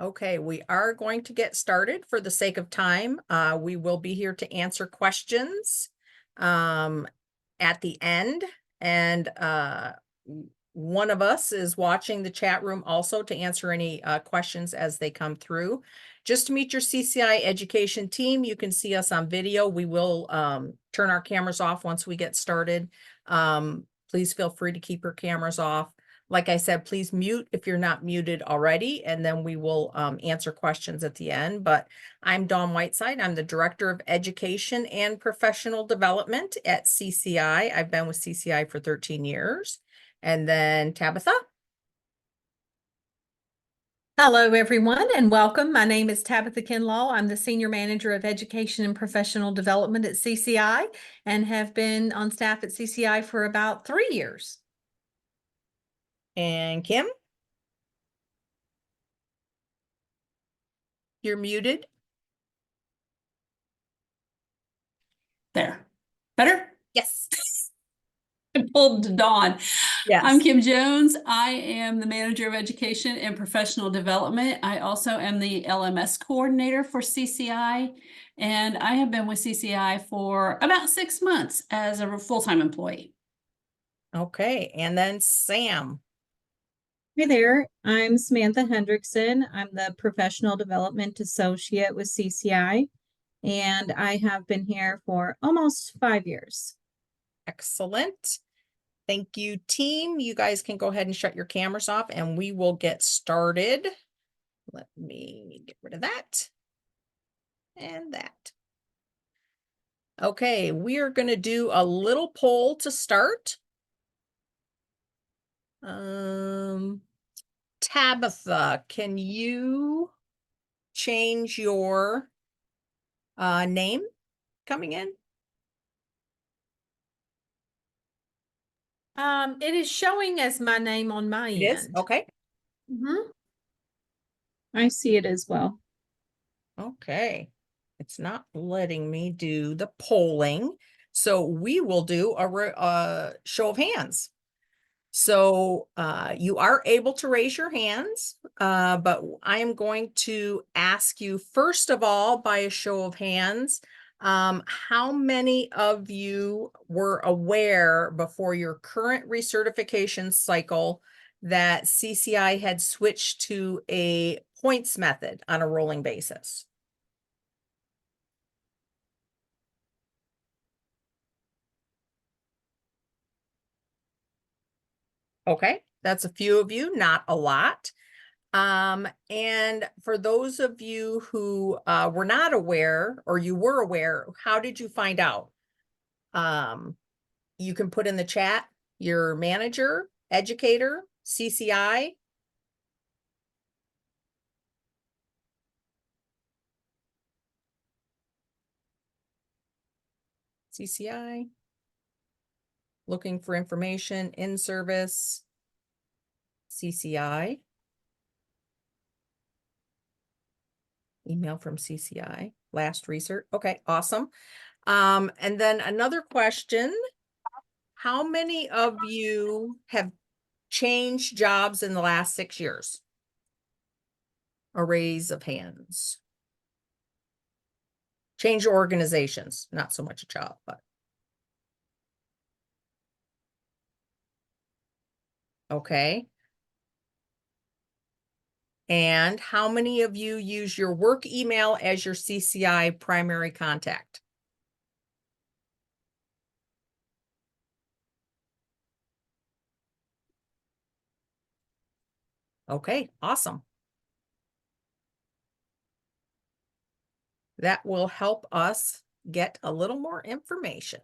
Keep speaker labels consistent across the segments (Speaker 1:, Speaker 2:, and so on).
Speaker 1: Okay, we are going to get started for the sake of time. We will be here to answer questions at the end. And one of us is watching the chat room also to answer any questions as they come through. Just to meet your CCI education team, you can see us on video. We will turn our cameras off once we get started. Please feel free to keep your cameras off. Like I said, please mute if you're not muted already, and then we will answer questions at the end. But I'm Dawn Whiteside. I'm the Director of Education and Professional Development at CCI. I've been with CCI for 13 years. And then Tabitha.
Speaker 2: Hello, everyone, and welcome. My name is Tabitha Kinlaw. I'm the Senior Manager of Education and Professional Development at CCI and have been on staff at CCI for about 3 years.
Speaker 1: And Kim. You're muted.
Speaker 3: There. Better?
Speaker 1: Yes.
Speaker 3: I pulled Dawn.
Speaker 1: Yes.
Speaker 3: I'm Kim Jones. I am the Manager of Education and Professional Development. I also am the LMS Coordinator for CCI, and I have been with CCI for about 6 months as a full-time employee.
Speaker 1: Okay, and then Sam.
Speaker 4: Hi there, I'm Samantha Hendrickson. I'm the Professional Development Associate with CCI, and I have been here for almost 5 years.
Speaker 1: Excellent. Thank you, team. You guys can go ahead and shut your cameras off and we will get started. Let me get rid of that and that. Okay, we are going to do a little poll to start. Tabitha, can you change your name coming in?
Speaker 2: It is showing as my name on my end.
Speaker 1: It is? Okay.
Speaker 4: I see it as well.
Speaker 1: Okay. It's not letting me do the polling. So we will do a show of hands. So you are able to raise your hands, but I am going to ask you first of all by a show of hands, how many of you were aware before your current recertification cycle that CCI had switched to a points method on a rolling basis? Okay, that's a few of you, not a lot. And for those of you who were not aware, or you were aware, how did you find out? You can put in the chat your manager, educator, CCI. CCI. Looking for information in service. CCI. Email from CCI. Last research. Okay, awesome. And then another question. How many of you have changed jobs in the last 6 years? A raise of hands. Change organizations, not so much a job, but. Okay. And how many of you use your work email as your CCI primary contact? Okay, awesome. That will help us get a little more information.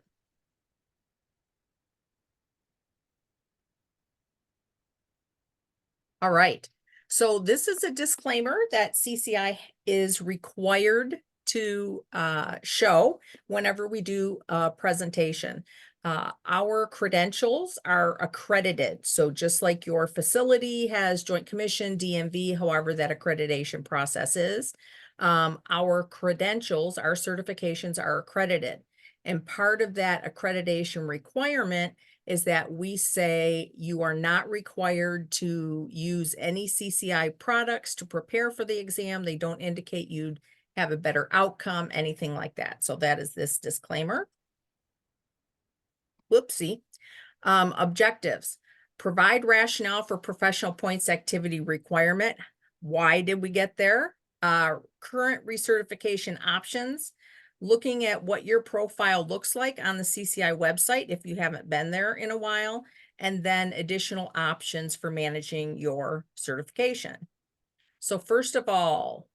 Speaker 1: All right. So this is a disclaimer that CCI is required to show whenever we do a presentation. Our credentials are accredited. So just like your facility has Joint Commission, DMV, however that accreditation process is, our credentials, our certifications are accredited. And part of that accreditation requirement is that we say you are not required to use any CCI products to prepare for the exam. They don't indicate you'd have a better outcome, anything like that. So that is this disclaimer. Whoopsie. Objectives. Provide rationale for professional points activity requirement. Why did we get there? Current recertification options. Looking at what your profile looks like on the CCI website if you haven't been there in a while, and then additional options for managing your certification. So first of all,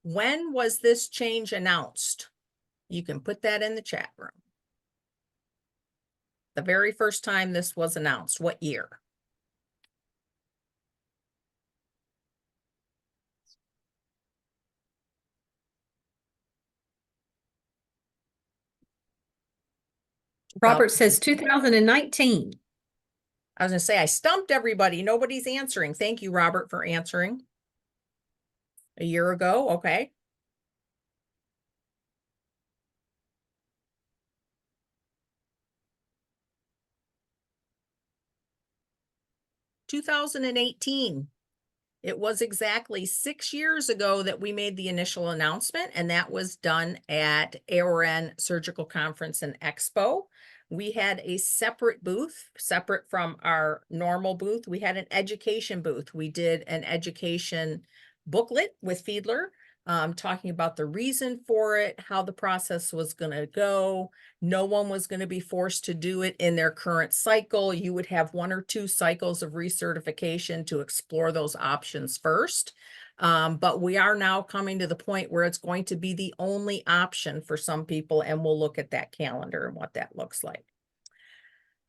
Speaker 1: when was this change announced? You can put that in the chat room. The very first time this was announced, what year?
Speaker 2: Robert says 2019.
Speaker 1: I was gonna say, I stumped everybody. Nobody's answering. Thank you, Robert, for answering. A year ago, okay. (2018). It was exactly 6 years ago that we made the initial announcement, and that was done at AORN Surgical Conference and Expo. We had a separate booth, separate from our normal booth. We had an education booth. We did an education booklet with Fiedler, talking about the reason for it, how the process was going to go. No one was going to be forced to do it in their current cycle. You would have 1 or 2 cycles of recertification to explore those options first. But we are now coming to the point where it's going to be the only option for some people, and we'll look at that calendar and what that looks like.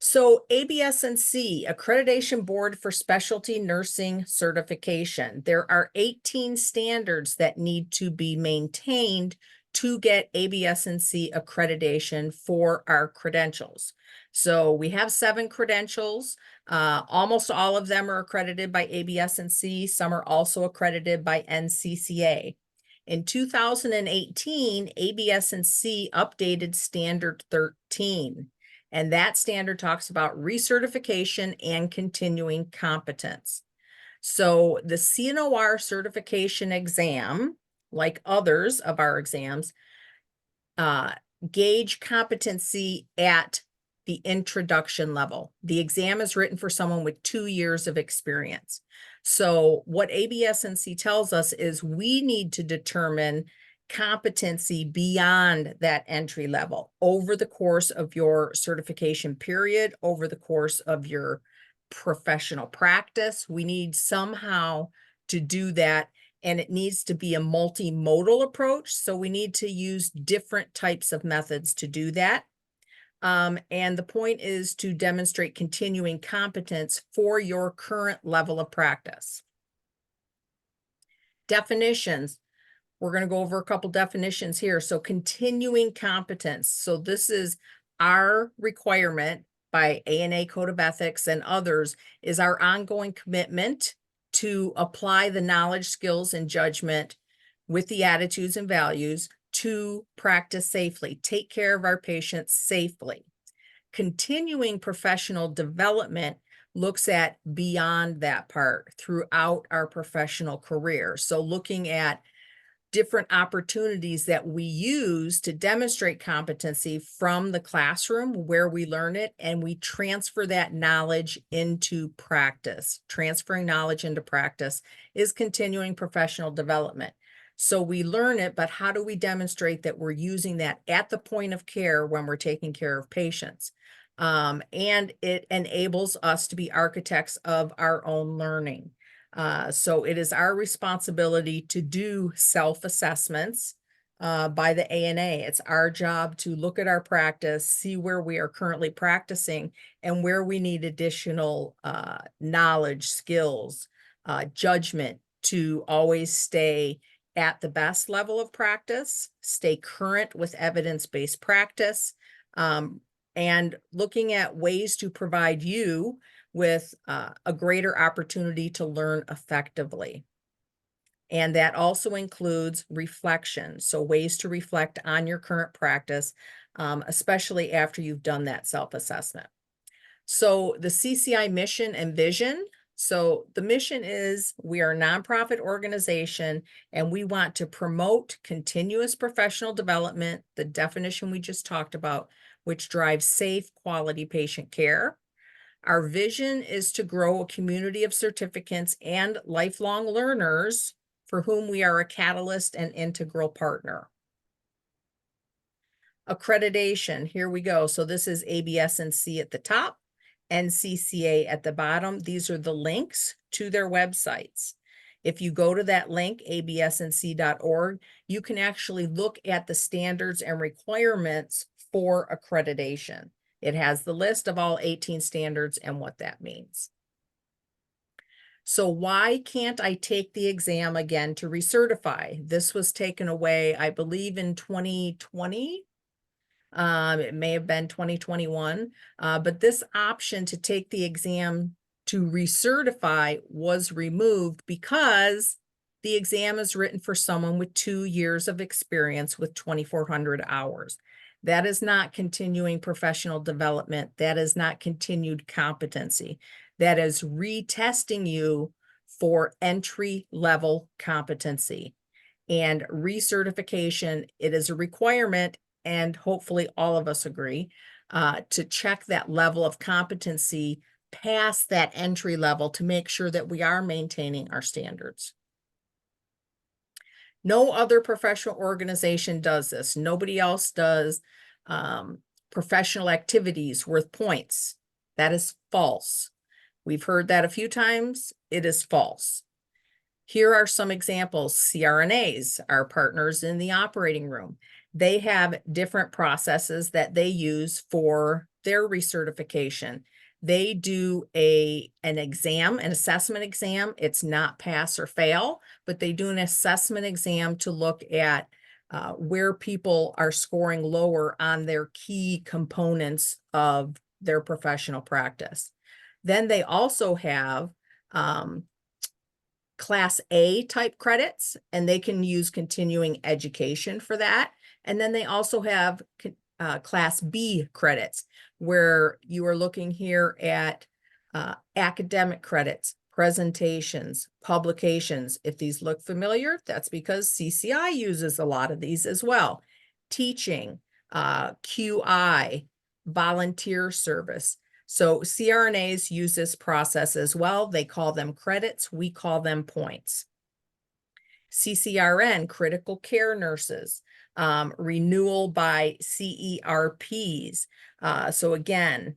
Speaker 1: So ABS&C, Accreditation Board for Specialty Nursing Certification. There are 18 standards that need to be maintained to get ABS&C accreditation for our credentials. So we have 7 credentials. Almost all of them are accredited by ABS&C. Some are also accredited by NCCA. In 2018, ABS&C updated Standard 13. And that standard talks about recertification and continuing competence. So the CNOR certification exam, like others of our exams, gauge competency at the introduction level. The exam is written for someone with 2 years of experience. So what ABS&C tells us is we need to determine competency beyond that entry level over the course of your certification period, over the course of your professional practice. We need somehow to do that, and it needs to be a multimodal approach. So we need to use different types of methods to do that. And the point is to demonstrate continuing competence for your current level of practice. Definitions. We're going to go over a couple definitions here. So continuing competence. So this is our requirement by ANA Code of Ethics and others, is our ongoing commitment to apply the knowledge, skills, and judgment with the attitudes and values to practice safely, take care of our patients safely. Continuing professional development looks at beyond that part throughout our professional career. So looking at different opportunities that we use to demonstrate competency from the classroom where we learn it, and we transfer that knowledge into practice. Transferring knowledge into practice is continuing professional development. So we learn it, but how do we demonstrate that we're using that at the point of care when we're taking care of patients? And it enables us to be architects of our own learning. So it is our responsibility to do self-assessments by the ANA. It's our job to look at our practice, see where we are currently practicing and where we need additional knowledge, skills, judgment to always stay at the best level of practice, stay current with evidence-based practice, and looking at ways to provide you with a greater opportunity to learn effectively. And that also includes reflection. So ways to reflect on your current practice, especially after you've done that self-assessment. So the CCI mission and vision. So the mission is we are a nonprofit organization and we want to promote continuous professional development, the definition we just talked about, which drives safe, quality patient care. Our vision is to grow a community of certificates and lifelong learners for whom we are a catalyst and integral partner. Accreditation, here we go. So this is ABS&C at the top and CCA at the bottom. These are the links to their websites. If you go to that link, absnc.org, you can actually look at the standards and requirements for accreditation. It has the list of all 18 standards and what that means. So why can't I take the exam again to recertify? This was taken away, I believe, in 2020. It may have been 2021, but this option to take the exam to recertify was removed because the exam is written for someone with 2 years of experience with 2,400 hours. That is not continuing professional development. That is not continued competency. That is retesting you for entry-level competency. And recertification, it is a requirement, and hopefully all of us agree, to check that level of competency past that entry level to make sure that we are maintaining our standards. No other professional organization does this. Nobody else does professional activities worth points. That is false. We've heard that a few times. It is false. Here are some examples. CRNAs, our partners in the operating room. They have different processes that they use for their recertification. They do an exam, an assessment exam. It's not pass or fail, but they do an assessment exam to look at where people are scoring lower on their key components of their professional practice. Then they also have Class A type credits, and they can use continuing education for that. And then they also have Class B credits, where you are looking here at academic credits, presentations, publications. If these look familiar, that's because CCI uses a lot of these as well. Teaching, QI, volunteer service. So CRNAs use this process as well. They call them credits. We call them points. CCRN, critical care nurses, renewal by CERPs. So again,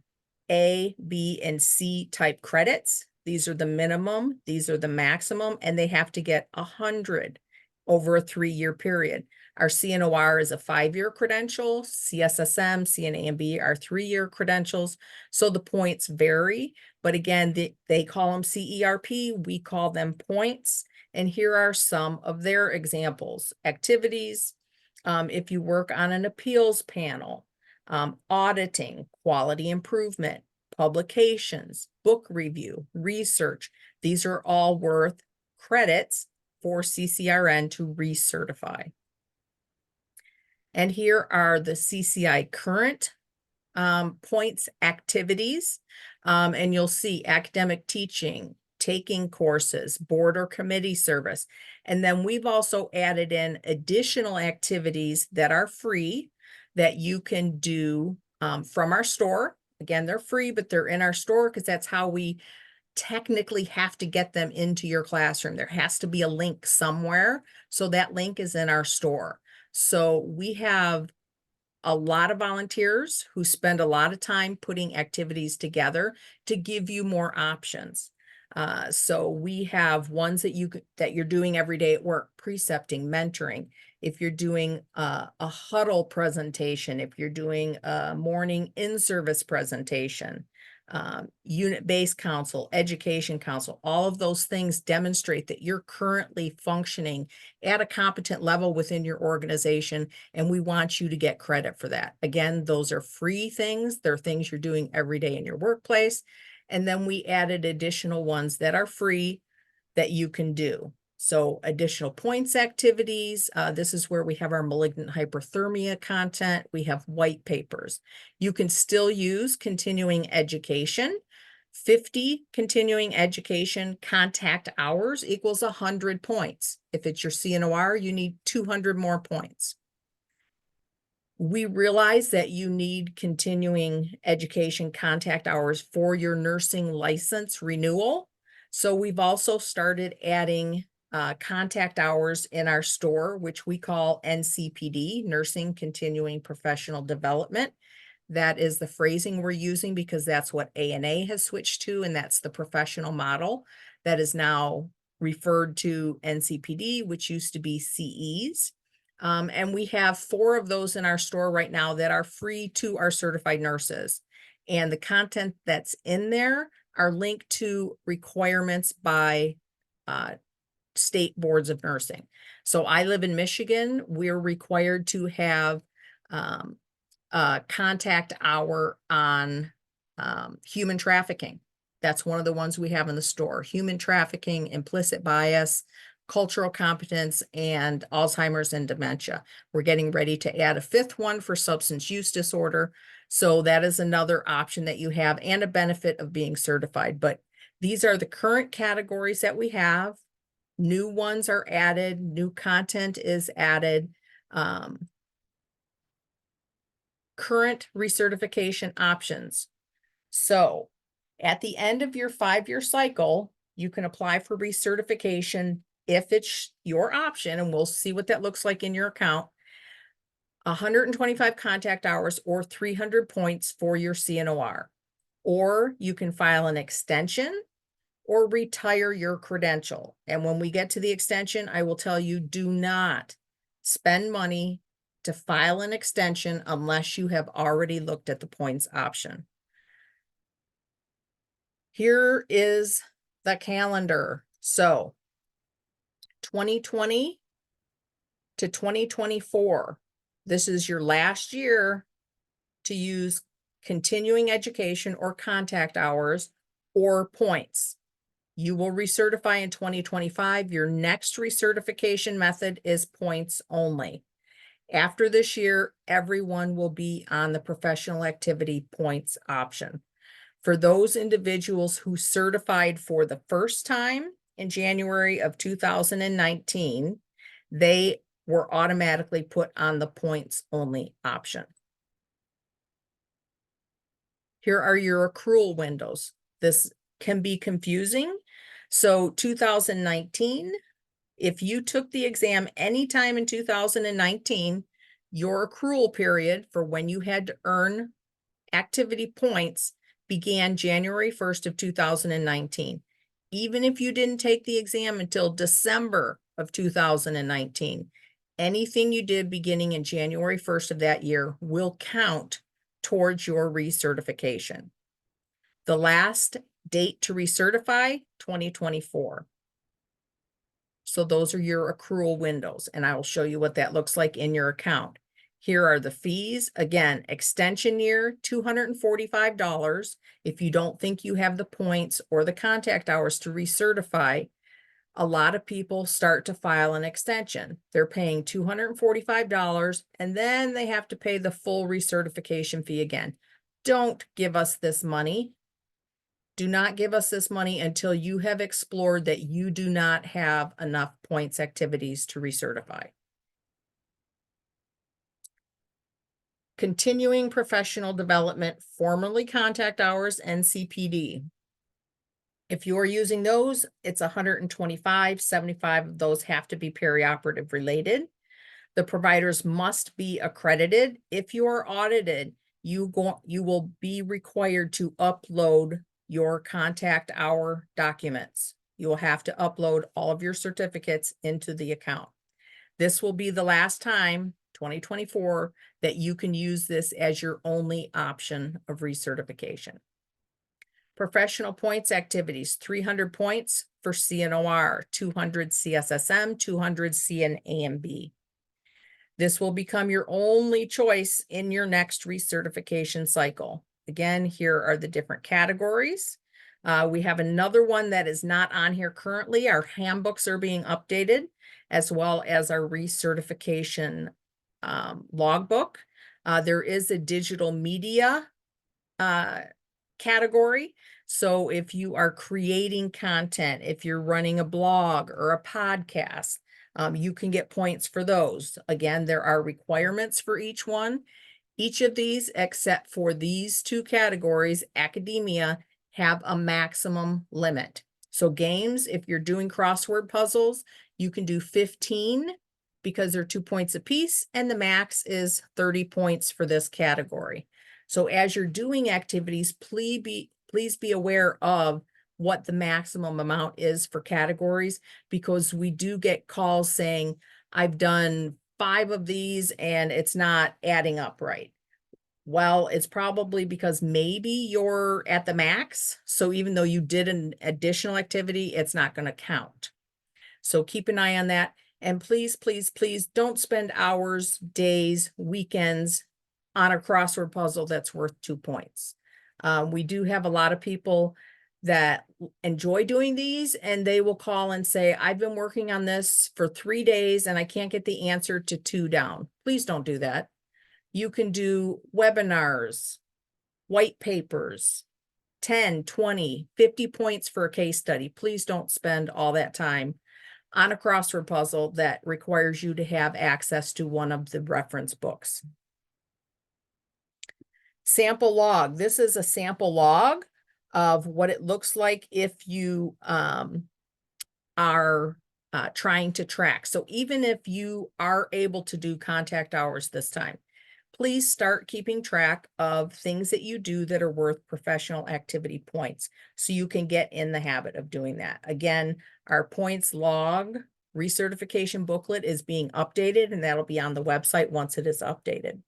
Speaker 1: A, B, and C type credits. These are the minimum, these are the maximum, and they have to get 100 over a 3-year period. Our CNOR is a 5-year credential. CSSM, CNA, and B are 3-year credentials. So the points vary, but again, they call them CERP, we call them points. And here are some of their examples. Activities, if you work on an appeals panel, auditing, quality improvement, publications, book review, research. These are all worth credits for CCRN to recertify. And here are the CCI current points activities. And you'll see academic teaching, taking courses, board or committee service. And then we've also added in additional activities that are free that you can do from our store. Again, they're free, but they're in our store because that's how we technically have to get them into your classroom. There has to be a link somewhere. So that link is in our store. So we have a lot of volunteers who spend a lot of time putting activities together to give you more options. So we have ones that you're doing every day at work: precepting, mentoring. If you're doing a huddle presentation, if you're doing a morning in-service presentation, unit-based counsel, education counsel, all of those things demonstrate that you're currently functioning at a competent level within your organization, and we want you to get credit for that. Again, those are free things. They're things you're doing every day in your workplace. And then we added additional ones that are free that you can do. So additional points activities, this is where we have our malignant hyperthermia content. We have white papers. You can still use continuing education. 50 continuing education contact hours equals 100 points. If it's your CNOR, you need 200 more points. We realize that you need continuing education contact hours for your nursing license renewal. So we've also started adding contact hours in our store, which we call NCPD, Nursing Continuing Professional Development. That is the phrasing we're using because that's what ANA has switched to, and that's the professional model that is now referred to NCPD, which used to be CEs. And we have 4 of those in our store right now that are free to our certified nurses. And the content that's in there are linked to requirements by state boards of nursing. So I live in Michigan. We're required to have a contact hour on human trafficking. That's one of the ones we have in the store. Human trafficking, implicit bias, cultural competence, and Alzheimer's and dementia. We're getting ready to add a 5th one for substance use disorder. So that is another option that you have and a benefit of being certified. But these are the current categories that we have. New ones are added, new content is added. Current recertification options. So at the end of your 5-year cycle, you can apply for recertification if it's your option, and we'll see what that looks like in your account. 125 contact hours or 300 points for your CNOR. Or you can file an extension or retire your credential. And when we get to the extension, I will tell you, do not spend money to file an extension unless you have already looked at the points option. Here is the calendar. So 2020 to 2024, this is your last year to use continuing education or contact hours or points. You will recertify in 2025. Your next recertification method is points only. After this year, everyone will be on the professional activity points option. For those individuals who certified for the first time in January of 2019, they were automatically put on the points only option. Here are your accrual windows. This can be confusing. So 2019, if you took the exam anytime in 2019, your accrual period for when you had to earn activity points began January 1st of 2019. Even if you didn't take the exam until December of 2019, anything you did beginning in January 1st of that year will count towards your recertification. The last date to recertify, 2024. So those are your accrual windows, and I will show you what that looks like in your account. Here are the fees. Again, extension year, $245. If you don't think you have the points or the contact hours to recertify, a lot of people start to file an extension. They're paying $245, and then they have to pay the full recertification fee again. Don't give us this money. Do not give us this money until you have explored that you do not have enough points activities to recertify. Continuing professional development, formerly contact hours, NCPD. If you are using those, it's 125, 75 of those have to be perioperative related. The providers must be accredited. If you are audited, you will be required to upload your contact hour documents. You will have to upload all of your certificates into the account. This will be the last time, 2024, that you can use this as your only option of recertification. Professional points activities, 300 points for CNOR, 200 CSSM, 200 CNAMB. This will become your only choice in your next recertification cycle. Again, here are the different categories. We have another one that is not on here currently. Our handbooks are being updated, as well as our recertification logbook. There is a digital media category. So if you are creating content, if you're running a blog or a podcast, you can get points for those. Again, there are requirements for each one. Each of these, except for these two categories, academia, have a maximum limit. So games, if you're doing crossword puzzles, you can do 15 because they're 2 points apiece, and the max is 30 points for this category. So as you're doing activities, please be aware of what the maximum amount is for categories, because we do get calls saying, I've done 5 of these and it's not adding up right. Well, it's probably because maybe you're at the max. So even though you did an additional activity, it's not going to count. So keep an eye on that. And please, please, please don't spend hours, days, weekends on a crossword puzzle that's worth 2 points. We do have a lot of people that enjoy doing these, and they will call and say, I've been working on this for 3 days and I can't get the answer to 2 down. Please don't do that. You can do webinars, white papers, 10, 20, 50 points for a case study. Please don't spend all that time on a crossword puzzle that requires you to have access to one of the reference books. Sample log. This is a sample log of what it looks like if you are trying to track. So even if you are able to do contact hours this time, please start keeping track of things that you do that are worth professional activity points, so you can get in the habit of doing that. Again, our points log recertification booklet is being updated, and that'll be on the website once it is updated.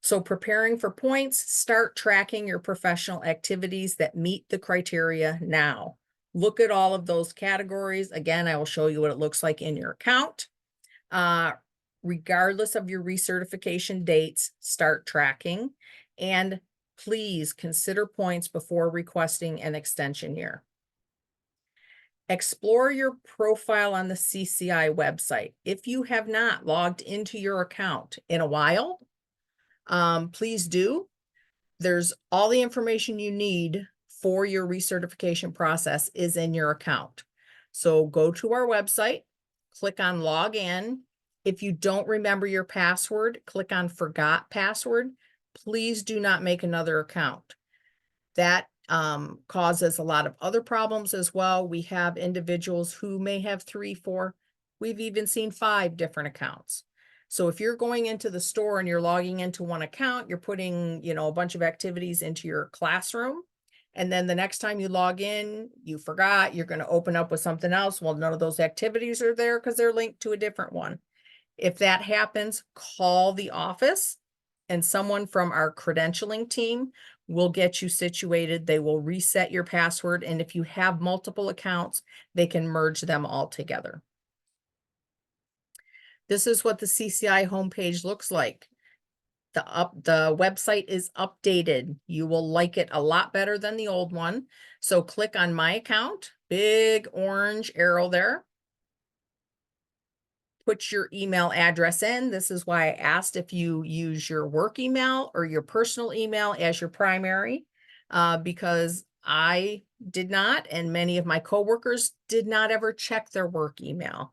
Speaker 1: So preparing for points, start tracking your professional activities that meet the criteria now. Look at all of those categories. Again, I will show you what it looks like in your account. Regardless of your recertification dates, start tracking, and please consider points before requesting an extension year. Explore your profile on the CCI website. If you have not logged into your account in a while, please do. There's all the information you need for your recertification process is in your account. So go to our website, click on log in. If you don't remember your password, click on forgot password. Please do not make another account. That causes a lot of other problems as well. We have individuals who may have 3, 4, we've even seen 5 different accounts. So if you're going into the store and you're logging into one account, you're putting, a bunch of activities into your classroom. And then the next time you log in, you forgot, you're going to open up with something else. Well, none of those activities are there because they're linked to a different one. If that happens, call the office and someone from our credentialing team will get you situated. They will reset your password. And if you have multiple accounts, they can merge them all together. This is what the CCI homepage looks like. The website is updated. You will like it a lot better than the old one. So click on my account, big orange arrow there. Put your email address in. This is why I asked if you use your work email or your personal email as your primary, because I did not, and many of my coworkers did not ever check their work email.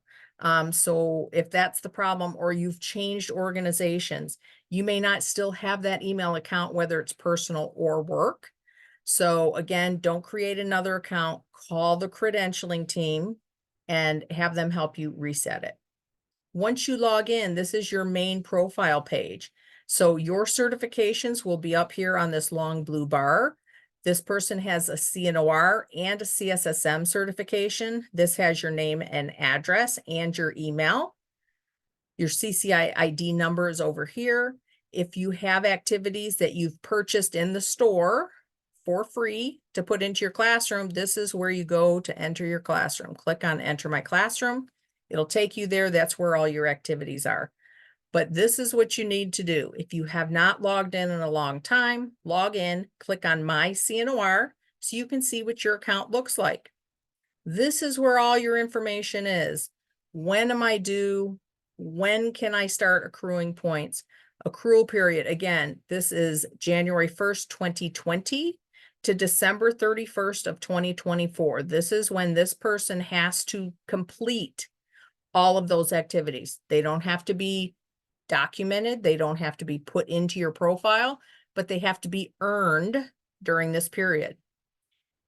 Speaker 1: So if that's the problem, or you've changed organizations, you may not still have that email account, whether it's personal or work. So again, don't create another account, call the credentialing team and have them help you reset it. Once you log in, this is your main profile page. So your certifications will be up here on this long blue bar. This person has a CNOR and a CSSM certification. This has your name and address and your email. Your CCI ID number is over here. If you have activities that you've purchased in the store for free to put into your classroom, this is where you go to enter your classroom. Click on Enter My Classroom. It'll take you there. That's where all your activities are. But this is what you need to do. If you have not logged in a long time, log in, click on My CNOR. so you can see what your account looks like. This is where all your information is. When am I due? When can I start accruing points? Accrual period, again, this is January 1st, 2020 to December 31st of 2024. This is when this person has to complete all of those activities. They don't have to be documented. They don't have to be put into your profile, but they have to be earned during this period.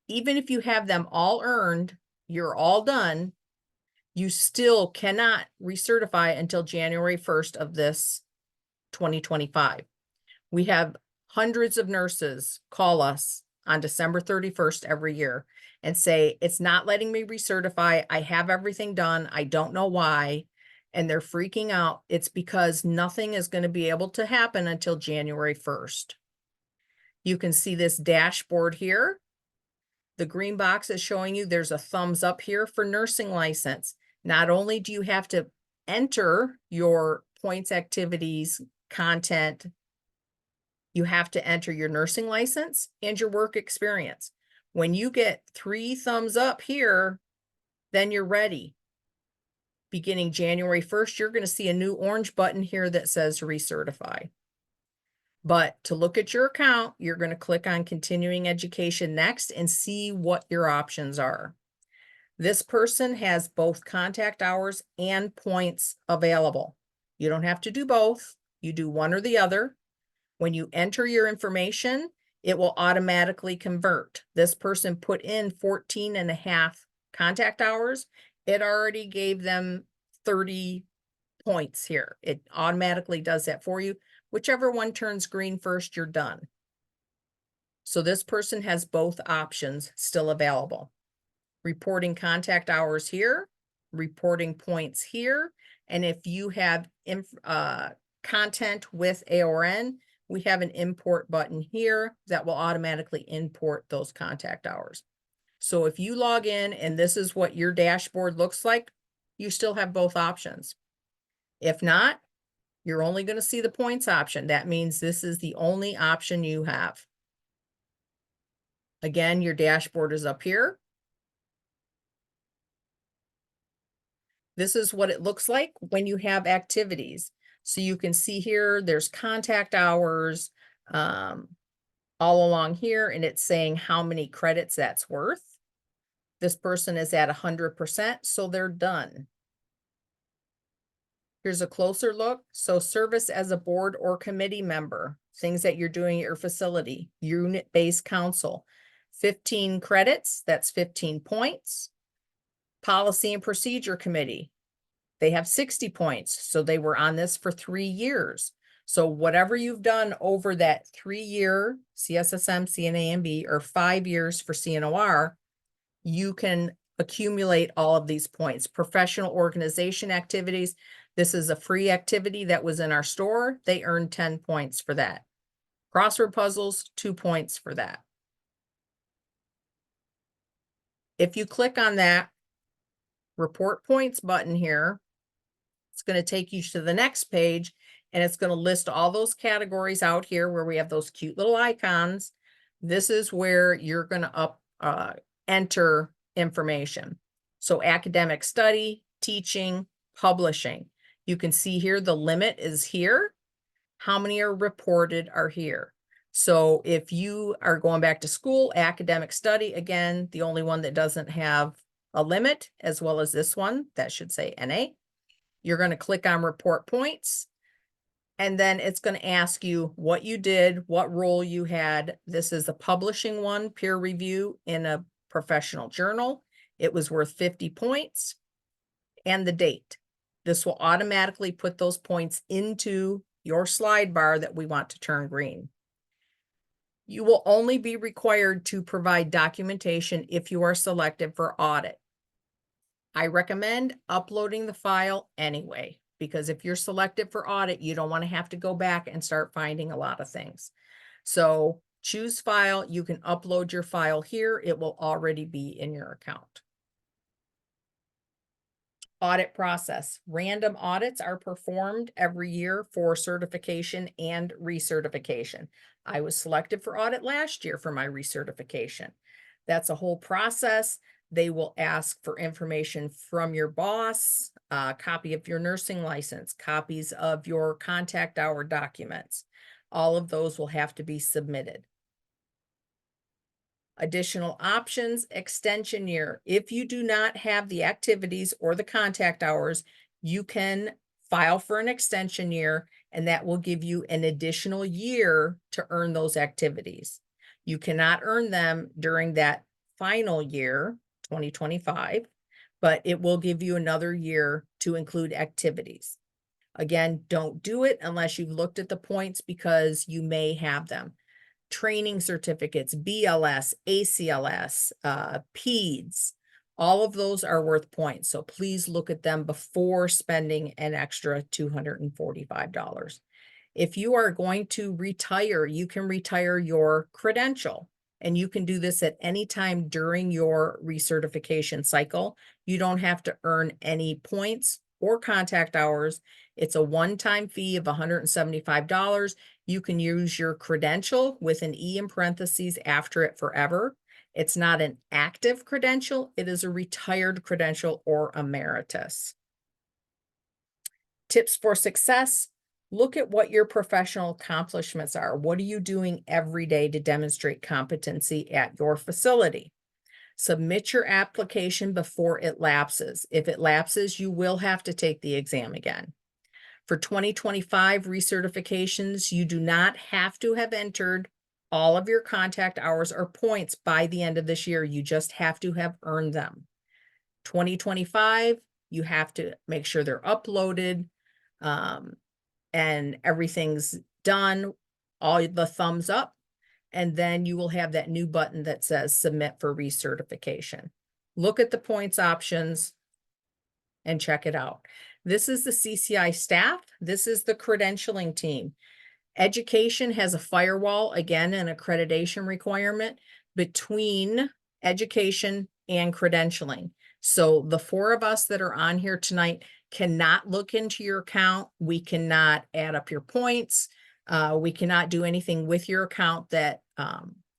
Speaker 1: Even if you have them all earned, you're all done, you still cannot recertify until January 1st of this 2025. We have hundreds of nurses call us on December 31st every year and say, it's not letting me recertify. I have everything done. I don't know why. And they're freaking out. It's because nothing is going to be able to happen until January 1st. You can see this dashboard here. The green box is showing you there's a thumbs up here for nursing license. Not only do you have to enter your points, activities, content, you have to enter your nursing license and your work experience. When you get 3 thumbs up here, then you're ready. Beginning January 1st, you're going to see a new orange button here that says recertify. But to look at your account, you're going to click on continuing education next and see what your options are. This person has both contact hours and points available. You don't have to do both. You do one or the other. When you enter your information, it will automatically convert. This person put in 14.5 contact hours. It already gave them 30 points here. It automatically does that for you. Whichever one turns green first, you're done. So this person has both options still available. Reporting contact hours here, reporting points here. And if you have content with AORN, we have an import button here that will automatically import those contact hours. So if you log in and this is what your dashboard looks like, you still have both options. If not, you're only going to see the points option. That means this is the only option you have. Again, your dashboard is up here. This is what it looks like when you have activities. So you can see here, there's contact hours all along here, and it's saying how many credits that's worth. This person is at 100%, so they're done. Here's a closer look. So service as a board or committee member, things that you're doing at your facility, unit-based counsel, 15 credits, that's 15 points. Policy and procedure committee, they have 60 points. So they were on this for 3 years. So whatever you've done over that 3-year CSSM, CNA-MB, or 5 years for CNOR, you can accumulate all of these points. Professional organization activities. This is a free activity that was in our store. They earned 10 points for that. Crossword puzzles, 2 points for that. If you click on that report points button here, it's going to take you to the next page, and it's going to list all those categories out here where we have those cute little icons. This is where you're going to enter information. So academic study, teaching, publishing. You can see here the limit is here. How many are reported are here. So if you are going back to school, academic study, again, the only one that doesn't have a limit, as well as this one that should say NA. You're going to click on report points, and then it's going to ask you what you did, what role you had. This is a publishing one, peer review in a professional journal. It was worth 50 points, and the date. This will automatically put those points into your slide bar that we want to turn green. You will only be required to provide documentation if you are selected for audit. I recommend uploading the file anyway, because if you're selected for audit, you don't want to have to go back and start finding a lot of things. So choose file. You can upload your file here. It will already be in your account. Audit process. Random audits are performed every year for certification and recertification. I was selected for audit last year for my recertification. That's a whole process. They will ask for information from your boss, a copy of your nursing license, copies of your contact hour documents. All of those will have to be submitted. Additional options, extension year. If you do not have the activities or the contact hours, you can file for an extension year, and that will give you an additional year to earn those activities. You cannot earn them during that final year, 2025, but it will give you another year to include activities. Again, don't do it unless you've looked at the points because you may have them. Training certificates, BLS, ACLS, PEDS, all of those are worth points. So please look at them before spending an extra $245. If you are going to retire, you can retire your credential, and you can do this at any time during your recertification cycle. You don't have to earn any points or contact hours. It's a one-time fee of $175. You can use your credential with an E in parentheses after it forever. It's not an active credential. It is a retired credential or emeritus. Tips for success. Look at what your professional accomplishments are. What are you doing every day to demonstrate competency at your facility? Submit your application before it lapses. If it lapses, you will have to take the exam again. For 2025 recertifications, you do not have to have entered all of your contact hours or points by the end of this year. You just have to have earned them. 2025, you have to make sure they're uploaded and everything's done, all the thumbs up, and then you will have that new button that says submit for recertification. Look at the points options and check it out. This is the CCI staff. This is the credentialing team. Education has a firewall, again, an accreditation requirement between education and credentialing. So the four of us that are on here tonight cannot look into your account. We cannot add up your points. We cannot do anything with your account that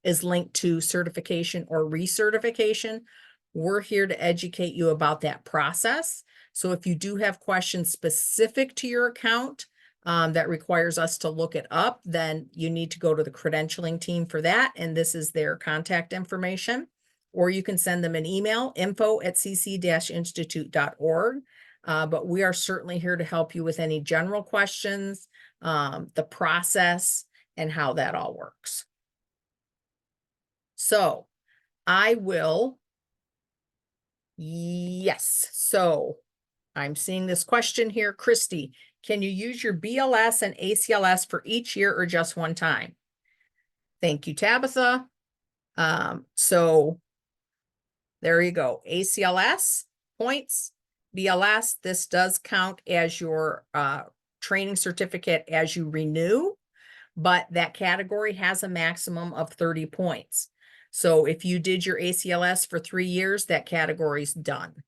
Speaker 1: is linked to certification or recertification. We're here to educate you about that process. So if you do have questions specific to your account that requires us to look it up, then you need to go to the credentialing team for that. And this is their contact information. Or you can send them an email, info@cc-institute.org. But we are certainly here to help you with any general questions, the process, and how that all works. So I will, yes, so I'm seeing this question here. Christy, can you use your BLS and ACLS for each year or just one time? Thank you, Tabitha. So there you go. ACLS points, BLS, this does count as your training certificate as you renew, but that category has a maximum of 30 points. So if you did your ACLS for 3 years, that category's done.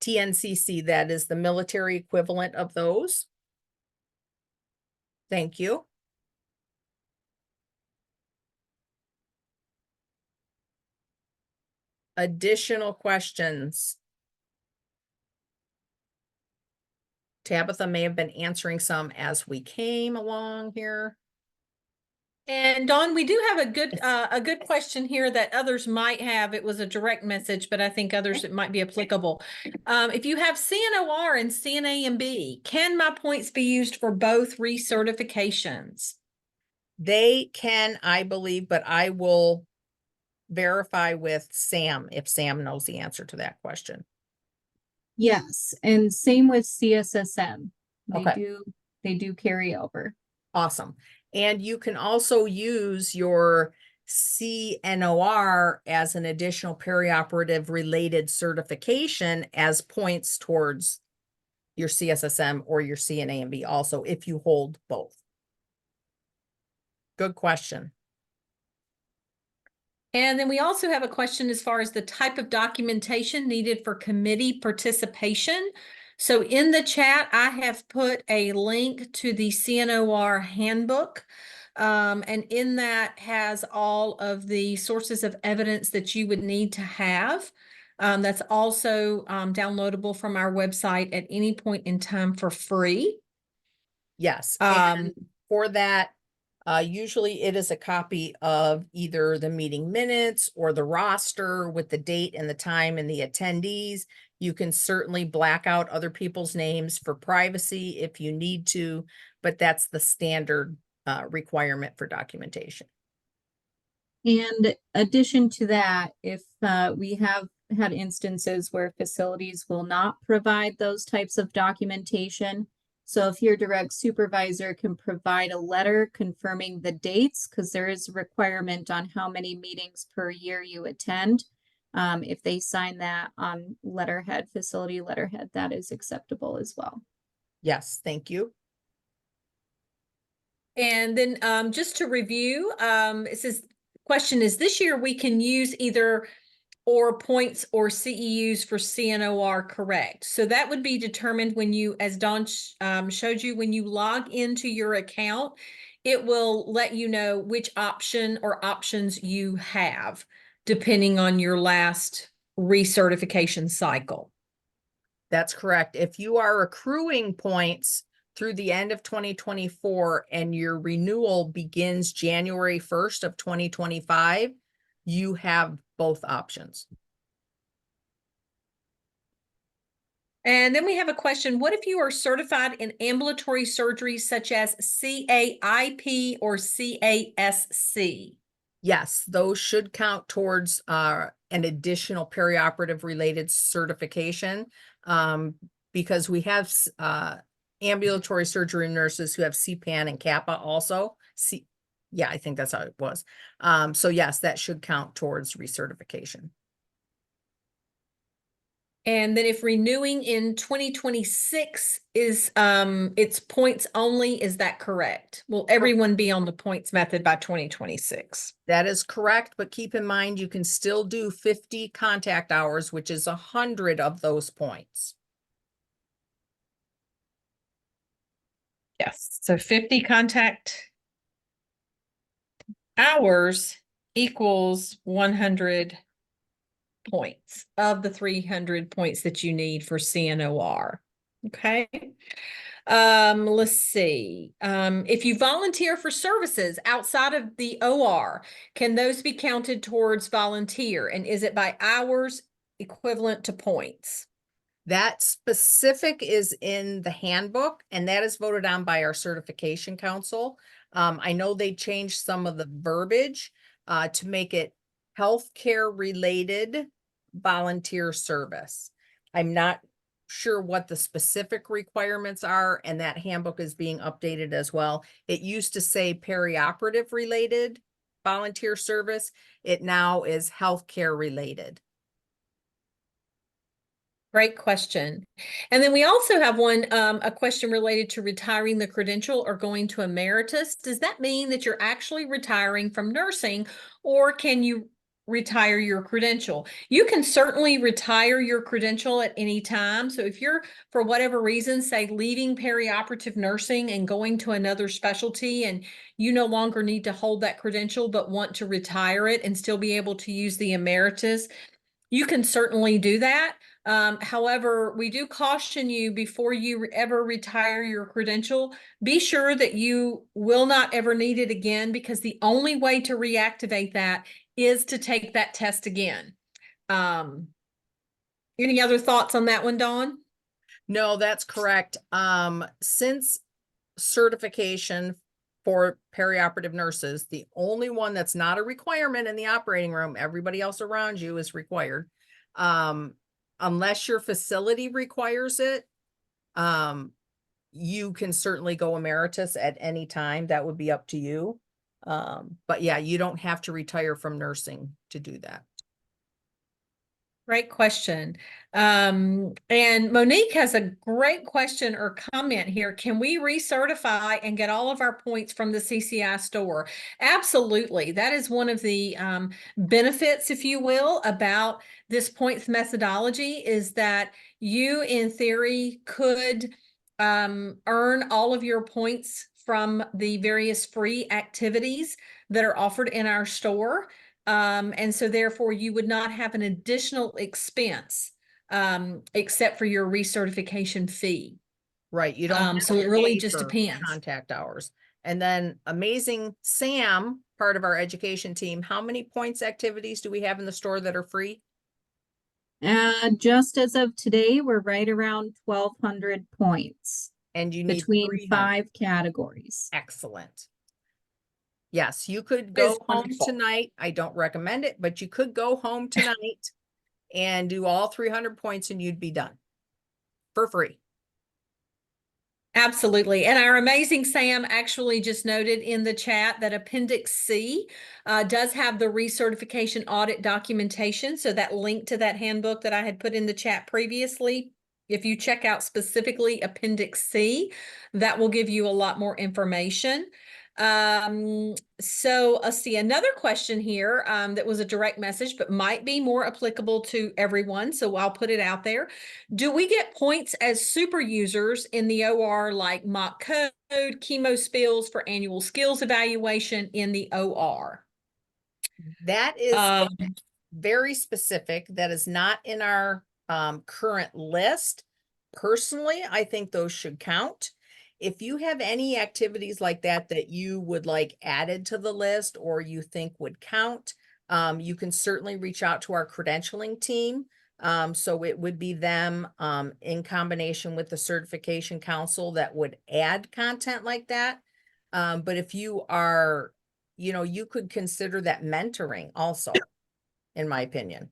Speaker 1: TNCC, that is the military equivalent of those. Thank you. Additional questions? Tabitha may have been answering some as we came along here.
Speaker 2: And Dawn, we do have a good question here that others might have. It was a direct message, but I think others it might be applicable. If you have CNOR and CNA&B, can my points be used for both recertifications?
Speaker 1: They can, I believe, but I will verify with Sam if Sam knows the answer to that question.
Speaker 4: Yes, and same with CSSM.
Speaker 1: Okay.
Speaker 4: They do carry over.
Speaker 1: Awesome. And you can also use your CNOR as an additional perioperative related certification as points towards your CSSM or your CNA&B also, if you hold both. Good question.
Speaker 2: And then we also have a question as far as the type of documentation needed for committee participation. So in the chat, I have put a link to the CNOR handbook. And in that has all of the sources of evidence that you would need to have. That's also downloadable from our website at any point in time for free.
Speaker 1: Yes,
Speaker 2: Um,
Speaker 1: and for that, usually it is a copy of either the meeting minutes or the roster with the date and the time and the attendees. You can certainly black out other people's names for privacy if you need to, but that's the standard requirement for documentation.
Speaker 4: And addition to that, if we have had instances where facilities will not provide those types of documentation. So if your direct supervisor can provide a letter confirming the dates, because there is a requirement on how many meetings per year you attend. If they sign that on letterhead, facility letterhead, that is acceptable as well.
Speaker 1: Yes, thank you.
Speaker 2: And then just to review, it says, question is, this year we can use either or points or CEUs for CNOR, correct? So that would be determined when you, as Dawn showed you, when you log into your account, it will let you know which option or options you have, depending on your last recertification cycle.
Speaker 1: That's correct. If you are accruing points through the end of 2024 and your renewal begins January 1st of 2025, you have both options.
Speaker 2: And then we have a question. What if you are certified in ambulatory surgery such as CAIP or CASC?
Speaker 1: Yes, those should count towards an additional perioperative related certification, because we have ambulatory surgery nurses who have CPAN and CAPA also. Yeah, I think that's how it was. So yes, that should count towards recertification.
Speaker 2: And then if renewing in 2026 is it's points only, is that correct? Will everyone be on the points method by 2026?
Speaker 1: That is correct, but keep in mind you can still do 50 contact hours, which is 100 of those points.
Speaker 2: Yes. So 50 contact hours equals 100 points of the 300 points that you need for CNOR. Okay. Let's see. If you volunteer for services outside of the OR, can those be counted towards volunteer? And is it by hours equivalent to points?
Speaker 1: That specific is in the handbook, and that is voted on by our certification council. I know they changed some of the verbiage to make it healthcare related volunteer service. I'm not sure what the specific requirements are, and that handbook is being updated as well. It used to say perioperative related volunteer service. It now is healthcare related.
Speaker 2: Great question. And then we also have one, a question related to retiring the credential or going to emeritus. Does that mean that you're actually retiring from nursing, or can you retire your credential? You can certainly retire your credential at any time. So if you're, for whatever reason, say leaving perioperative nursing and going to another specialty, and you no longer need to hold that credential, but want to retire it and still be able to use the emeritus, you can certainly do that. However, we do caution you, before you ever retire your credential, be sure that you will not ever need it again, because the only way to reactivate that is to take that test again. Any other thoughts on that one, Dawn?
Speaker 1: No, that's correct. Since certification for perioperative nurses, the only one that's not a requirement in the operating room, everybody else around you is required. Unless your facility requires it, you can certainly go emeritus at any time. That would be up to you. But yeah, you don't have to retire from nursing to do that.
Speaker 2: Great question. And Monique has a great question or comment here. Can we recertify and get all of our points from the CCI store? Absolutely. That is one of the benefits, if you will, about this points methodology is that you, in theory, could earn all of your points from the various free activities that are offered in our store. And so therefore you would not have an additional expense except for your recertification fee.
Speaker 1: Right, you don't have
Speaker 2: So
Speaker 1: to
Speaker 2: it really
Speaker 1: pay
Speaker 2: just
Speaker 1: for
Speaker 2: depends.
Speaker 1: contact hours. And then amazing Sam, part of our education team, how many points activities do we have in the store that are free?
Speaker 4: Just as of today, we're right around 1,200 points
Speaker 1: And you need
Speaker 4: between
Speaker 1: 300.
Speaker 4: 5 categories.
Speaker 1: Excellent. Yes, you could
Speaker 2: That
Speaker 1: go
Speaker 2: is
Speaker 1: home
Speaker 2: wonderful.
Speaker 1: tonight. I don't recommend it, but you could go home tonight and do all 300 points and you'd be done for free.
Speaker 2: Absolutely. And our amazing Sam actually just noted in the chat that Appendix C does have the recertification audit documentation. So that link to that handbook that I had put in the chat previously, if you check out specifically Appendix C, that will give you a lot more information. So let's see, another question here that was a direct message, but might be more applicable to everyone. So I'll put it out there. Do we get points as super users in the OR like mock code, chemo spills for annual skills evaluation in the OR?
Speaker 1: That is
Speaker 2: Um,
Speaker 1: very specific. That is not in our current list. Personally, I think those should count. If you have any activities like that that you would like added to the list or you think would count, you can certainly reach out to our credentialing team. So it would be them in combination with the certification council that would add content like that. But if you are, you could consider that mentoring also, in my opinion,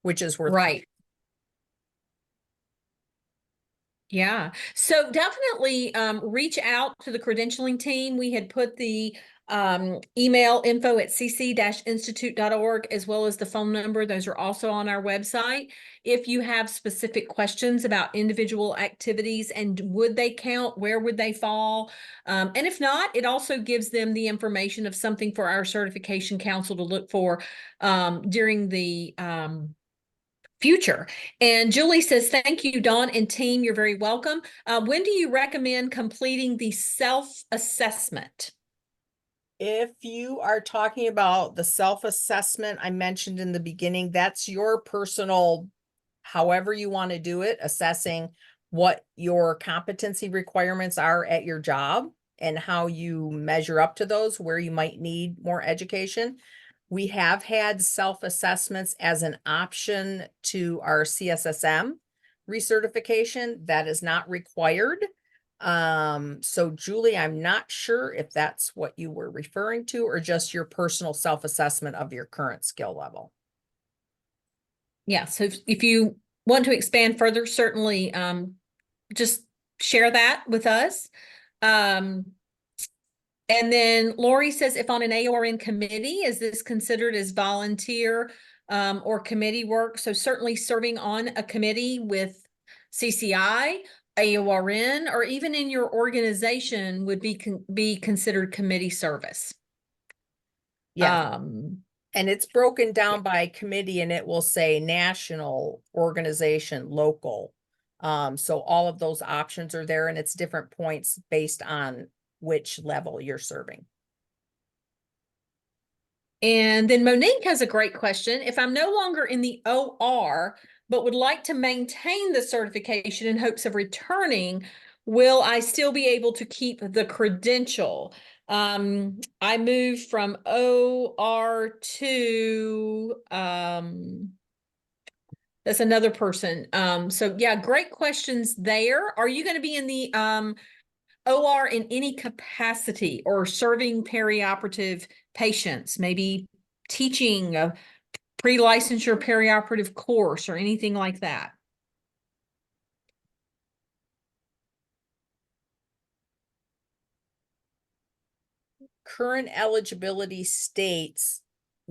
Speaker 1: which is worth.
Speaker 2: right. Yeah. So definitely reach out to the credentialing team. We had put the email info at cc-institute.org as well as the phone number. Those are also on our website. If you have specific questions about individual activities and would they count, where would they fall? And if not, it also gives them the information of something for our certification council to look for during the future. And Julie says, thank you, Dawn and team. You're very welcome. When do you recommend completing the self-assessment?
Speaker 1: If you are talking about the self-assessment I mentioned in the beginning, that's your personal, however you want to do it, assessing what your competency requirements are at your job and how you measure up to those, where you might need more education. We have had self-assessments as an option to our CSSM recertification. That is not required. So Julie, I'm not sure if that's what you were referring to or just your personal self-assessment of your current skill level.
Speaker 2: Yeah, so if you want to expand further, certainly just share that with us. And then Lori says, if on an AORN committee, is this considered as volunteer or committee work? So certainly serving on a committee with CCI, AORN, or even in your organization would be considered committee service.
Speaker 1: Yeah. And it's broken down by committee and it will say national, organization, local. So all of those options are there and it's different points based on which level you're serving.
Speaker 2: And then Monique has a great question. If I'm no longer in the OR, but would like to maintain the certification in hopes of returning, will I still be able to keep the credential? I moved from OR to, that's another person. So yeah, great questions there. Are you going to be in the OR in any capacity or serving perioperative patients, maybe teaching a pre-licensure perioperative course or anything like that?
Speaker 1: Current eligibility states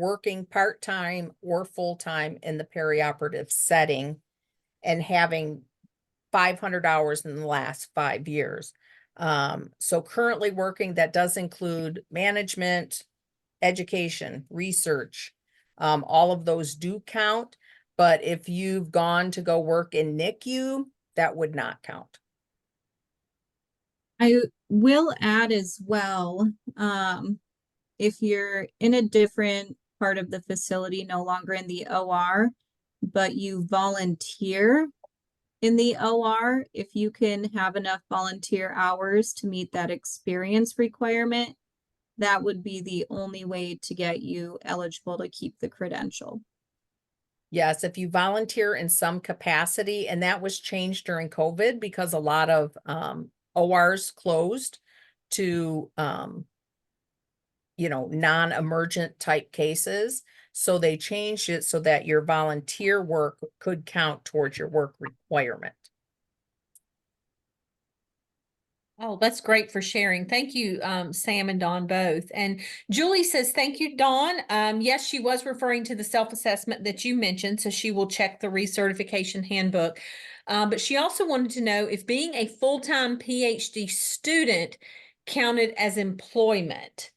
Speaker 1: working part-time or full-time in the perioperative setting and having 500 hours in the last 5 years. So currently working, that does include management, education, research. All of those do count, but if you've gone to go work in NICU, that would not count.
Speaker 4: I will add as well, if you're in a different part of the facility, no longer in the OR, but you volunteer in the OR, if you can have enough volunteer hours to meet that experience requirement, that would be the only way to get you eligible to keep the credential.
Speaker 1: Yes, if you volunteer in some capacity, and that was changed during COVID because a lot of ORs closed to non-emergent type cases. So they changed it so that your volunteer work could count towards your work requirement.
Speaker 2: Oh, that's great for sharing. Thank you, Sam and Dawn both. And Julie says, thank you, Dawn. Yes, she was referring to the self-assessment that you mentioned, so she will check the recertification handbook. But she also wanted to know if being a full-time PhD student counted as employment.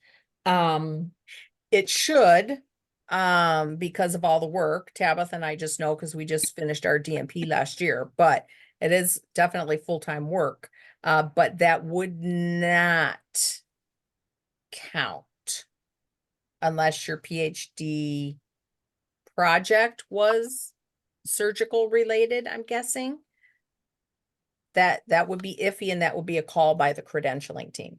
Speaker 1: It should, because of all the work. Tabitha and I just know because we just finished our DMP last year, but it is definitely full-time work. But that would not count unless your PhD project was surgical related, I'm guessing. That would be iffy, and that would be a call by the credentialing team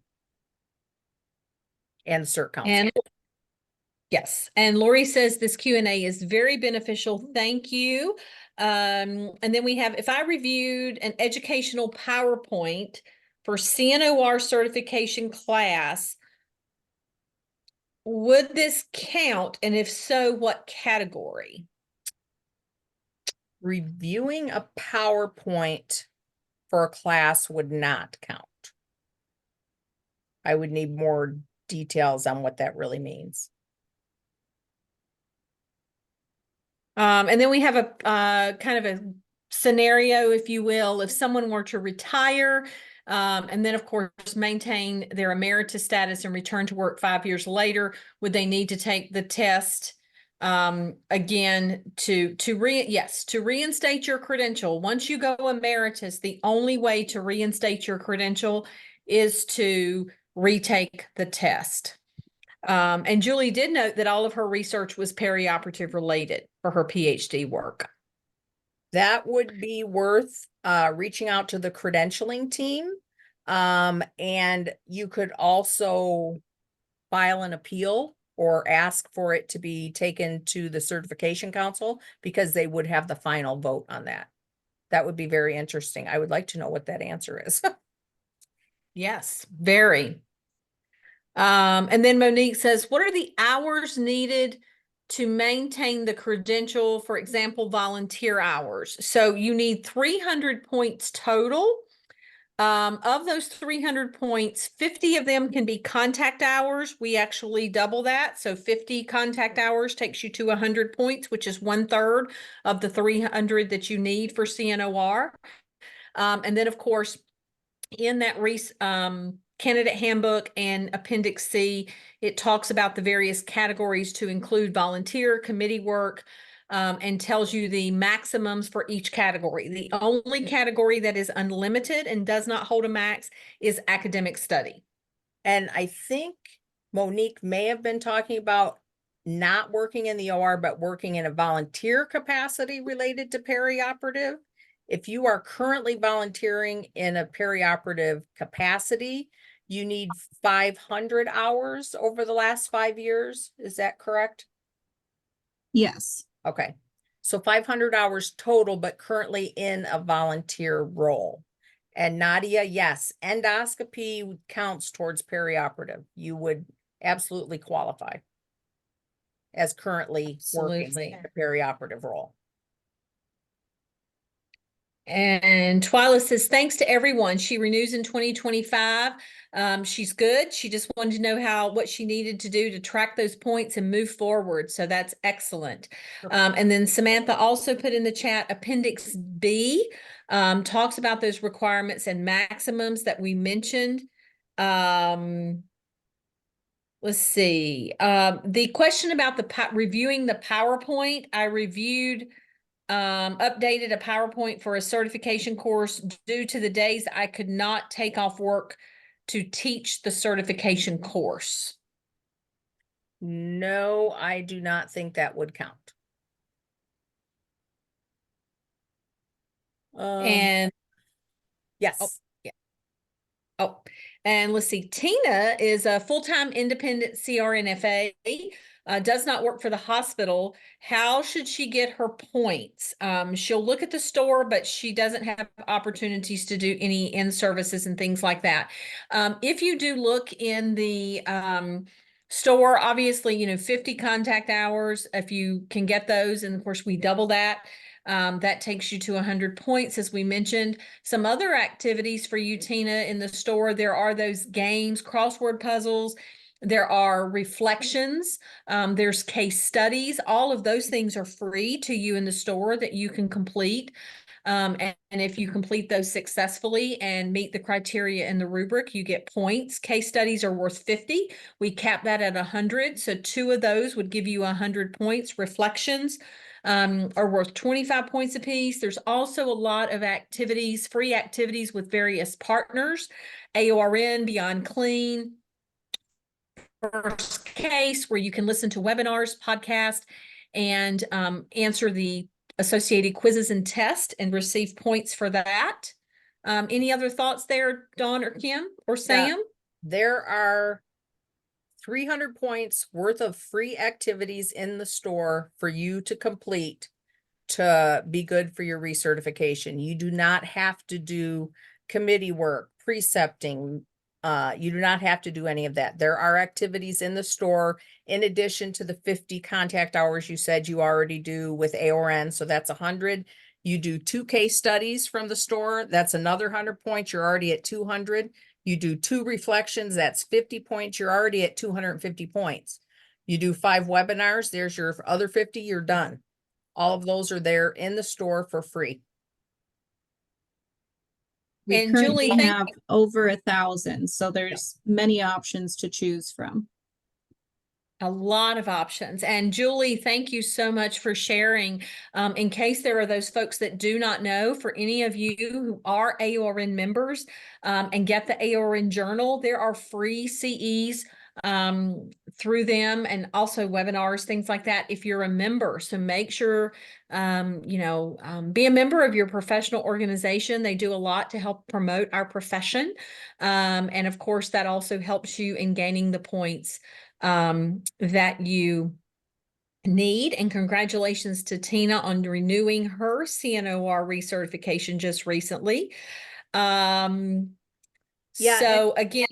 Speaker 1: and the cert council.
Speaker 2: And yes, and Lori says this Q&A is very beneficial. Thank you. And then we have, if I reviewed an educational PowerPoint for CNOR certification class, would this count? And if so, what category?
Speaker 1: Reviewing a PowerPoint for a class would not count. I would need more details on what that really means.
Speaker 2: And then we have a kind of a scenario, if you will, if someone were to retire, and then of course maintain their emeritus status and return to work 5 years later, would they need to take the test again to reinstate your credential? Once you go emeritus, the only way to reinstate your credential is to retake the test. And Julie did note that all of her research was perioperative related for her PhD work.
Speaker 1: That would be worth reaching out to the credentialing team. And you could also file an appeal or ask for it to be taken to the certification council, because they would have the final vote on that. That would be very interesting. I would like to know what that answer is.
Speaker 2: Yes, very. And then Monique says, what are the hours needed to maintain the credential? For example, volunteer hours. So you need 300 points total. Of those 300 points, 50 of them can be contact hours. We actually double that. So 50 contact hours takes you to 100 points, which is 1/3 of the 300 that you need for CNOR. And then of course, in that candidate handbook and Appendix C, it talks about the various categories to include volunteer, committee work, and tells you the maximums for each category. The only category that is unlimited and does not hold a max is academic study.
Speaker 1: And I think Monique may have been talking about not working in the OR, but working in a volunteer capacity related to perioperative. If you are currently volunteering in a perioperative capacity, you need 500 hours over the last 5 years. Is that correct?
Speaker 4: Yes.
Speaker 1: Okay. So 500 hours total, but currently in a volunteer role. And Nadia, yes, endoscopy counts towards perioperative. You would absolutely qualify as currently working
Speaker 2: Absolutely.
Speaker 1: in a perioperative role.
Speaker 2: And Twyla says, thanks to everyone. She renews in 2025. She's good. She just wanted to know what she needed to do to track those points and move forward. So that's excellent. And then Samantha also put in the chat, Appendix B talks about those requirements and maximums that we mentioned. Let's see. The question about reviewing the PowerPoint, I reviewed updated a PowerPoint for a certification course due to the days I could not take off work to teach the certification course.
Speaker 1: No, I do not think that would count.
Speaker 2: And
Speaker 1: Yes.
Speaker 2: oh, yeah. Oh, and let's see. Tina is a full-time independent CRNFA, does not work for the hospital. How should she get her points? She'll look at the store, but she doesn't have opportunities to do any in-services and things like that. If you do look in the store, obviously, 50 contact hours, if you can get those, and of course we double that. That takes you to 100 points, as we mentioned. Some other activities for you, Tina, in the store, there are those games, crossword puzzles, there are reflections, there's case studies. All of those things are free to you in the store that you can complete. And if you complete those successfully and meet the criteria in the rubric, you get points. Case studies are worth 50. We cap that at 100. So 2 of those would give you 100 points. Reflections are worth 25 points apiece. There's also a lot of activities, free activities with various partners, AORN, Beyond Clean, First Case, where you can listen to webinars, podcast, and answer the associated quizzes and tests and receive points for that. Any other thoughts there, Dawn or Kim or Sam?
Speaker 1: There are 300 points worth of free activities in the store for you to complete to be good for your recertification. You do not have to do committee work, precepting. You do not have to do any of that. There are activities in the store in addition to the 50 contact hours you said you already do with AORN. So that's 100. You do 2 case studies from the store. That's another 100 points. You're already at 200. You do 2 reflections. That's 50 points. You're already at 250 points. You do 5 webinars. There's your other 50. You're done. All of those are there in the store for free.
Speaker 4: We
Speaker 2: And
Speaker 4: currently
Speaker 2: Julie,
Speaker 4: have over 1,000, so there's many options to choose from.
Speaker 2: a lot of options. And Julie, thank you so much for sharing. In case there are those folks that do not know, for any of you who are AORN members and get the AORN journal, there are free CEs through them, and also webinars, things like that, if you're a member. So make sure, be a member of your professional organization. They do a lot to help promote our profession. And of course, that also helps you in gaining the points that you need. And congratulations to Tina on renewing her CNOR recertification just recently. So again,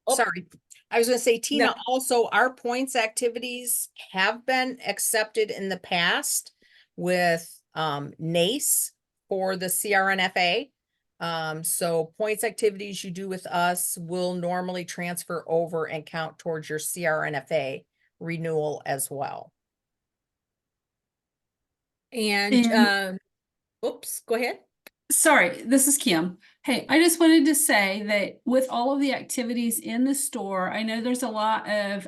Speaker 1: sorry, I was going to say, Tina,
Speaker 2: no.
Speaker 1: also our points activities have been accepted in the past with NACE for the CRNFA. So points activities you do with us will normally transfer over and count towards your CRNFA renewal as well.
Speaker 2: And oops, go ahead.
Speaker 3: Sorry, this is Kim. Hey, I just wanted to say that with all of the activities in the store, I know there's a lot of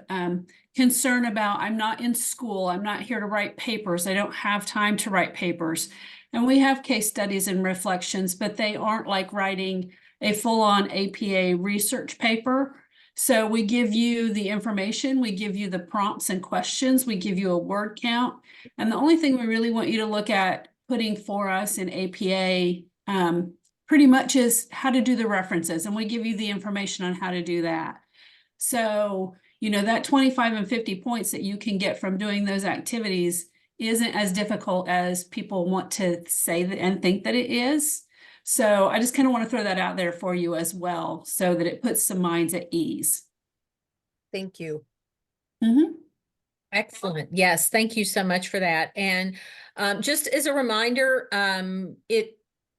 Speaker 3: concern about, I'm not in school, I'm not here to write papers, I don't have time to write papers. And we have case studies and reflections, but they aren't like writing a full-on APA research paper. So we give you the information, we give you the prompts and questions, we give you a word count. And the only thing we really want you to look at putting for us in APA pretty much is how to do the references, and we give you the information on how to do that. So, that 25 and 50 points that you can get from doing those activities isn't as difficult as people want to say that and think that it is. So I just kind of want to throw that out there for you as well, so that it puts some minds at ease.
Speaker 1: Thank you.
Speaker 3: Mm-hmm.
Speaker 2: Excellent. Yes, thank you so much for that. And just as a reminder,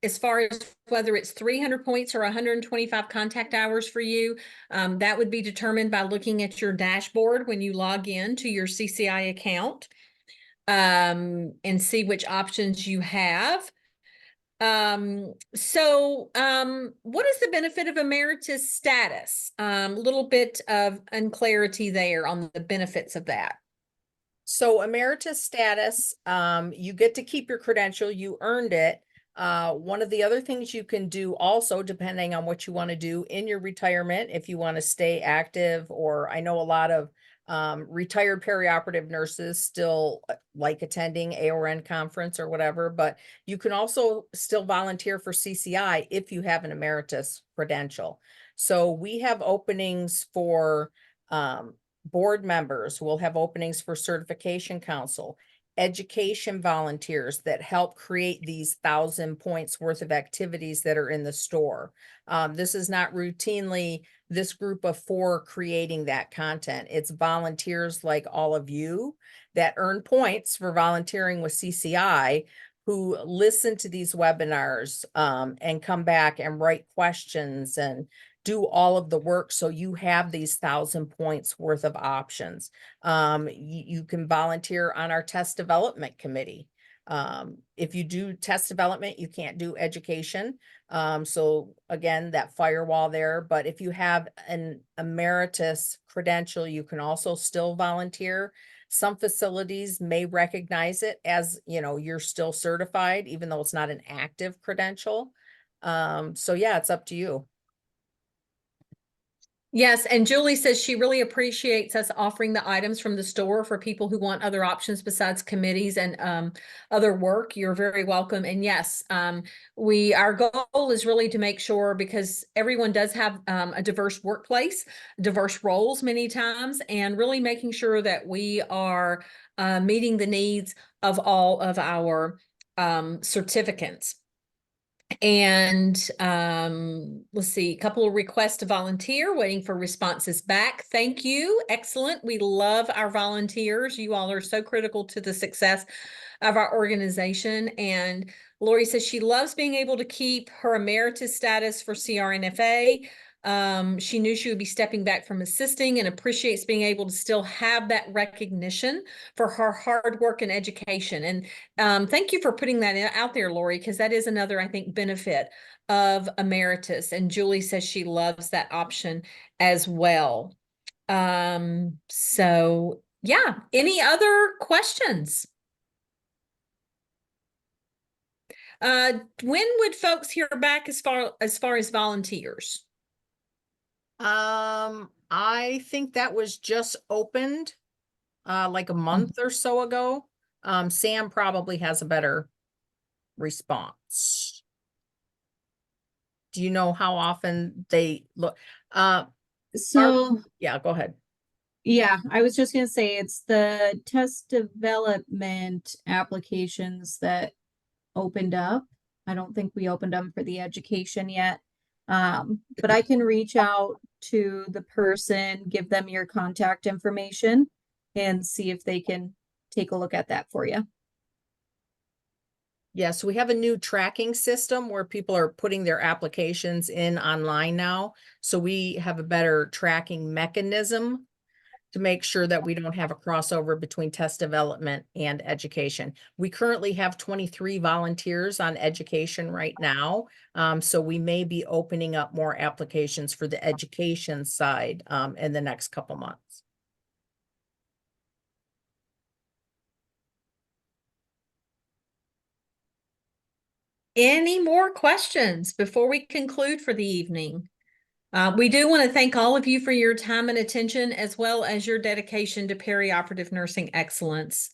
Speaker 2: as far as whether it's 300 points or 125 contact hours for you, that would be determined by looking at your dashboard when you log in to your CCI account, and see which options you have. What is the benefit of emeritus status? Little bit of unclarity there on the benefits of that.
Speaker 1: So emeritus status, you get to keep your credential, you earned it. One of the other things you can do also, depending on what you want to do in your retirement, if you want to stay active, or I know a lot of retired perioperative nurses still like attending AORN conference or whatever, but you can also still volunteer for CCI if you have an emeritus credential. So we have openings for board members, we'll have openings for certification council, education volunteers that help create these 1,000 points worth of activities that are in the store. This is not routinely this group of 4 creating that content. It's volunteers like all of you that earn points for volunteering with CCI, who listen to these webinars and come back and write questions and do all of the work, so you have these 1,000 points worth of options. You can volunteer on our test development committee. If you do test development, you can't do education. So again, that firewall there, but if you have an emeritus credential, you can also still volunteer. Some facilities may recognize it as, you know, you're still certified, even though it's not an active credential. So yeah, it's up to you.
Speaker 2: Yes, and Julie says she really appreciates us offering the items from the store for people who want other options besides committees and other work. You're very welcome. And yes, our goal is really to make sure, because everyone does have a diverse workplace, diverse roles many times, and really making sure that we are meeting the needs of all of our certificates. And let's see, a couple of requests to volunteer, waiting for responses back. Thank you. Excellent. We love our volunteers. You all are so critical to the success of our organization. And Lori says she loves being able to keep her emeritus status for CRNFA. She knew she would be stepping back from assisting and appreciates being able to still have that recognition for her hard work and education. And thank you for putting that out there, Lori, because that is another, I think, benefit of emeritus. And Julie says she loves that option as well. So yeah, any other questions? When would folks hear back as far as volunteers?
Speaker 1: I think that was just opened like a month or so ago. Sam probably has a better response. Do you know how often they look?
Speaker 4: So,
Speaker 1: Yeah, go ahead.
Speaker 4: yeah, I was just gonna say it's the test development applications that opened up. I don't think we opened them for the education yet. But I can reach out to the person, give them your contact information, and see if they can take a look at that for you.
Speaker 1: Yes, we have a new tracking system where people are putting their applications in online now. So we have a better tracking mechanism to make sure that we don't have a crossover between test development and education. We currently have 23 volunteers on education right now. So we may be opening up more applications for the education side in the next couple months.
Speaker 2: Any more questions before we conclude for the evening? We do want to thank all of you for your time and attention, as well as your dedication to perioperative nursing excellence.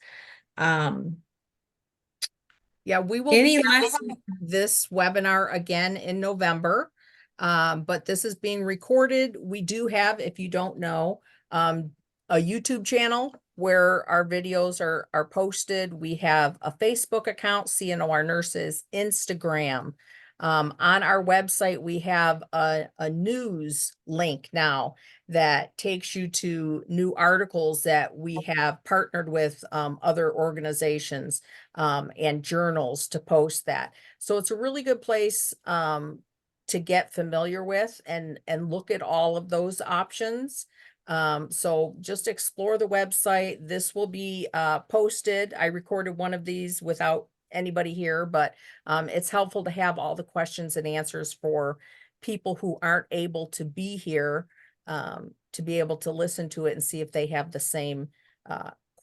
Speaker 1: Yeah, we will
Speaker 2: Any
Speaker 1: be
Speaker 2: last?
Speaker 1: having this webinar again in November, but this is being recorded. We do have, if you don't know, a YouTube channel where our videos are posted. We have a Facebook account, CNOR Nurses, Instagram. On our website, we have a news link now that takes you to new articles that we have partnered with other organizations and journals to post that. So it's a really good place to get familiar with and look at all of those options. So just explore the website. This will be posted. I recorded one of these without anybody here, but it's helpful to have all the questions and answers for people who aren't able to be here, to be able to listen to it and see if they have the same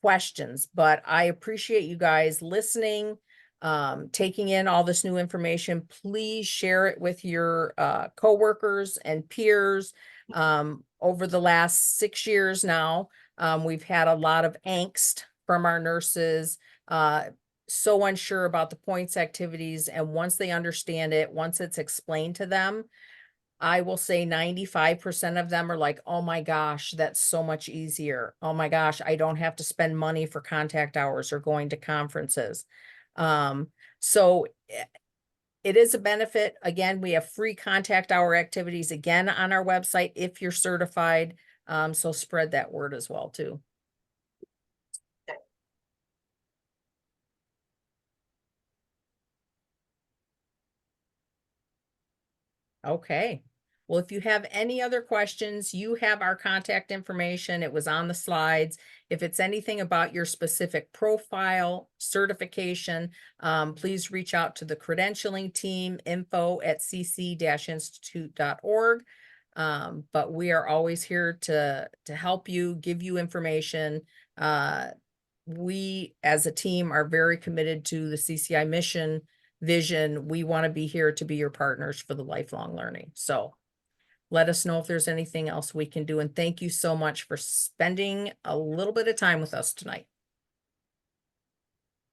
Speaker 1: questions. But I appreciate you guys listening, taking in all this new information. Please share it with your coworkers and peers. Over the last 6 years now, we've had a lot of angst from our nurses, so unsure about the points activities. And once they understand it, once it's explained to them, I will say 95% of them are like, oh my gosh, that's so much easier. Oh my gosh, I don't have to spend money for contact hours or going to conferences. So it is a benefit. Again, we have free contact hour activities again on our website if you're certified. So spread that word as well too. Okay. Well, if you have any other questions, you have our contact information. It was on the slides. If it's anything about your specific profile, certification, please reach out to the credentialing team, info@cc-institute.org. But we are always here to help you, give you information. We as a team are very committed to the CCI mission, vision. We want to be here to be your partners for the lifelong learning. So let us know if there's anything else we can do. And thank you so much for spending a little bit of time with us tonight.